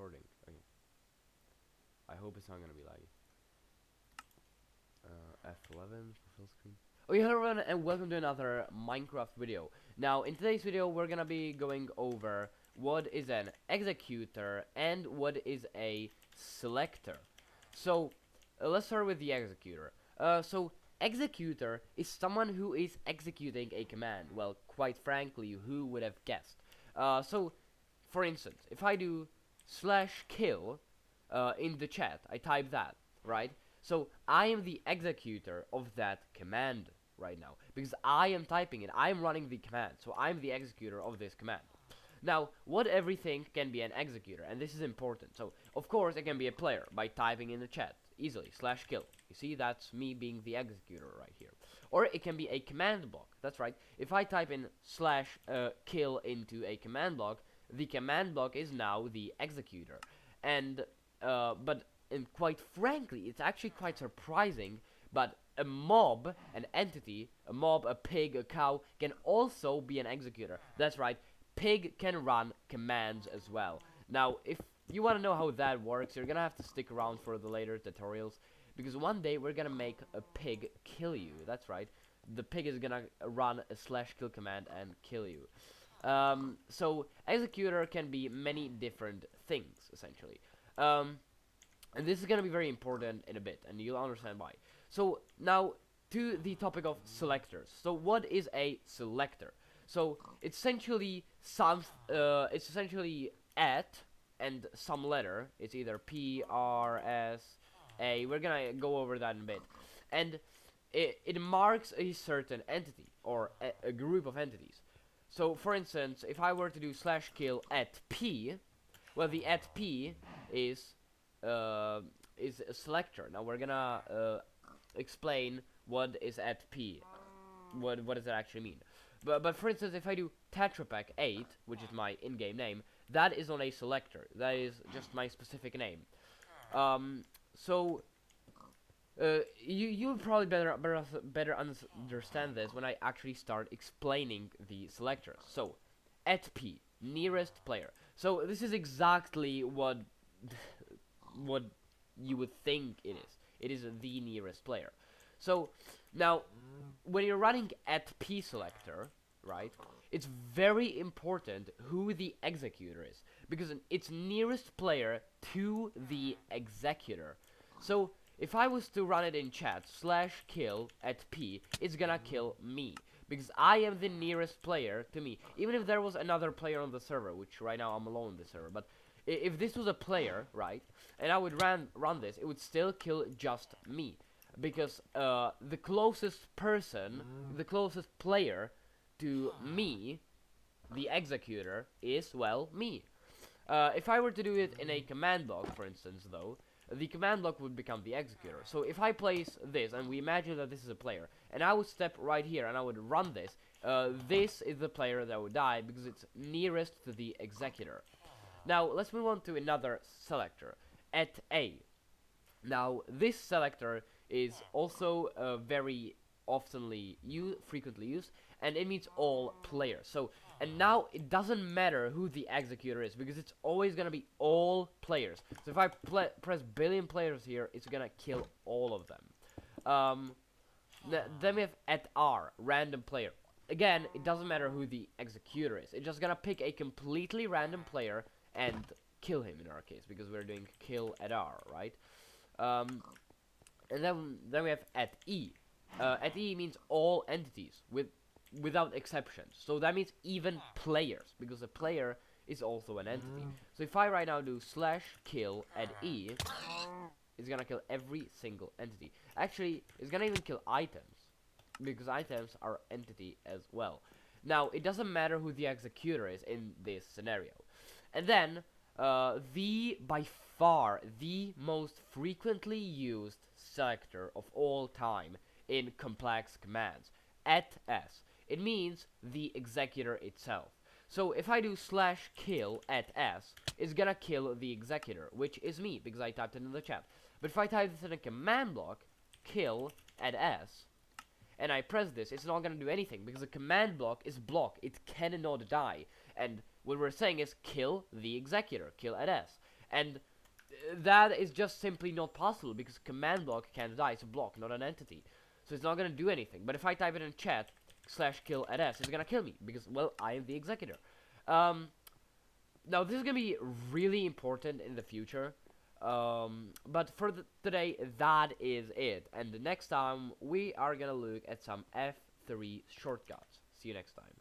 recording. Okay. I hope it's not gonna be laggy. F11 for full screen. Oh yeah, hello everyone, and welcome to another Minecraft video. Now, in today's video, we're gonna be going over what is an executor and what is a selector. So, let's start with the executor. So executor is someone who is executing a command. Well, quite frankly, who would have guessed? So, for instance, if I do /kill in the chat, I type that, right? So I am the executor of that command right now because I am typing it. I am running the command, so I'm the executor of this command. Now, what everything can be an executor, and this is important. So, of course, it can be a player by typing in the chat easily /kill. You see, that's me being the executor right here. Or it can be a command block. That's right. If I type in /kill into a command block, the command block is now the executor. And quite frankly, it's actually quite surprising, but a mob, an entity, a mob, a pig, a cow, can also be an executor. That's right. Pig can run commands as well. Now, if you want to know how that works, you're gonna have to stick around for the later tutorials, because one day we're gonna make a pig kill you. That's right. The pig is gonna run a /kill command and kill you. So executor can be many different things, essentially. And this is gonna be very important in a bit, and you'll understand why. So now to the topic of selectors. So what is a selector? So it's essentially at and some letter. It's either P, R, S, A. We're gonna go over that in a bit. And it marks a certain entity or a group of entities. So for instance, if I were to do /kill at P, well, the at P is a selector. Now we're gonna explain what is at P. What does that actually mean? But for instance, if I do tetrapack 8, which is my in-game name, that is not a selector. That is just my specific name. So you'll probably better understand this when I actually start explaining the selectors. So at P, nearest player. So this is exactly what you would think it is. It is the nearest player. So now, when you're running at P selector, right, it's very important who the executor is, because it's nearest player to the executor. So if I was to run it in chat, /kill at P, it's gonna kill me, because I am the nearest player to me. Even if there was another player on the server, which right now I'm alone on the server, but if this was a player, right, and I would run this, it would still kill just me. Because the closest person, the closest player to me, the executor, is, well, me. If I were to do it in a command block, for instance, though, the command block would become the executor. So if I place this, and we imagine that this is a player, and I would step right here, and I would run this, this is the player that would die, because it's nearest to the executor. Now, let's move on to another selector, at A. Now, this selector is also very frequently used, and it means all players. So, and now it doesn't matter who the executor is, because it's always gonna be all players. So if I press billion players here, it's gonna kill all of them. Then we have at R, random player. Again, it doesn't matter who the executor is. It's just gonna pick a completely random player and kill him in our case, because we're doing kill at R, right? And then we have at E. At E means all entities without exceptions. So that means even players, because a player is also an entity. So if I right now do /kill at E, it's gonna kill every single entity. Actually, it's gonna even kill items, because items are entity as well. Now, it doesn't matter who the executor is in this scenario. And then by far the most frequently used selector of all time in complex commands, at S. It means the executor itself. So if I do /kill at S, it's gonna kill the executor, which is me, because I typed it in the chat. But if I type this in a command block, kill at S, and I press this, it's not gonna do anything, because the command block is blocked. It cannot die. And what we're saying is kill the executor, kill at S. and that is just simply not possible because command block can't die. It's a block, not an entity, so it's not gonna do anything. But if I type it in chat /kill at s, it's gonna kill me because, well, I am the executor. Now this is gonna be really important in the future. But for today, that is it. And the next time we are gonna look at some F3 shortcuts. See you next time.